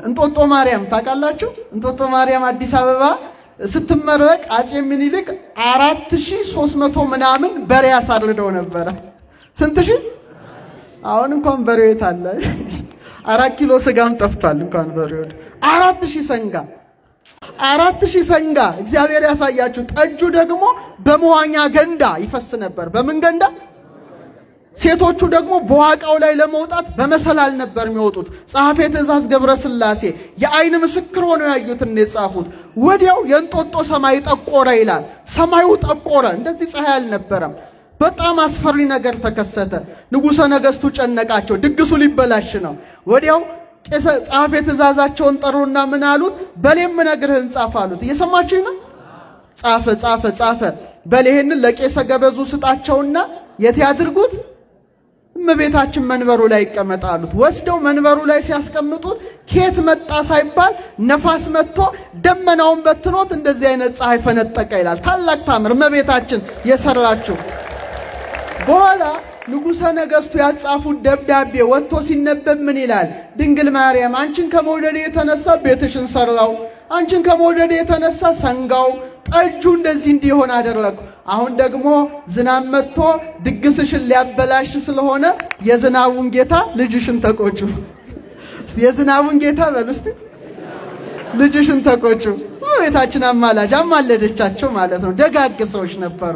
እንጦጦ ማርያም ታውቃላችሁ? እንጦጦ ማርያም አዲስ አበባ ስትመረቅ አጼ ምኒልክ 4300 ምናምን በሬ ያሳርደው ነበረ። ስንት ሺህ? አሁን እንኳን በሬው የት አለ? 4 ኪሎ ስጋም ጠፍቷል። እንኳን በሬው 4000 ሰንጋ 4000 ሰንጋ እግዚአብሔር ያሳያችሁ። ጠጁ ደግሞ በመዋኛ ገንዳ ይፈስ ነበር። በምን ገንዳ? ሴቶቹ ደግሞ በዋቃው ላይ ለመውጣት በመሰላል ነበር የሚወጡት። ጸሐፌ ትእዛዝ ገብረ ሥላሴ የአይን ምስክር ሆነው ያዩትን የጻፉት። ወዲያው የእንጦጦ ሰማይ ጠቆረ ይላል። ሰማዩ ጠቆረ። እንደዚህ ፀሐይ አልነበረም። በጣም አስፈሪ ነገር ተከሰተ። ንጉሠ ነገሥቱ ጨነቃቸው። ድግሱ ሊበላሽ ነው። ወዲያው ጸሐፌ ትእዛዛቸውን ጠሩና ምን አሉት? በሌም ነግርህን ጻፍ አሉት። እየሰማችሁ ነው? ጻፈ። በሌህንን ለቄሰ ገበዙ ስጣቸውና የት ያድርጉት? እመቤታችን መንበሩ ላይ ይቀመጣሉት። ወስደው መንበሩ ላይ ሲያስቀምጡት ኬት መጣ ሳይባል ነፋስ መጥቶ ደመናውን በትኖት እንደዚህ አይነት ፀሐይ ፈነጠቀ ይላል። ታላቅ ታምር እመቤታችን የሰራችው። በኋላ ንጉሠ ነገሥቱ ያጻፉት ደብዳቤ ወጥቶ ሲነበብ ምን ይላል? ድንግል ማርያም አንቺን ከመውደድ የተነሳ ቤትሽን ሰራው፣ አንቺን ከመውደድ የተነሳ ሰንጋው ጠጁ እንደዚህ እንዲሆን አደረኩ። አሁን ደግሞ ዝናብ መጥቶ ድግስሽን ሊያበላሽ ስለሆነ የዝናቡን ጌታ ልጅሽን ተቆጩ። የዝናቡን ጌታ በሉስቲ ልጅሽን ተቆጩ። ቤታችን አማላጅ አማለደቻቸው ማለት ነው። ደጋግ ሰዎች ነበሩ።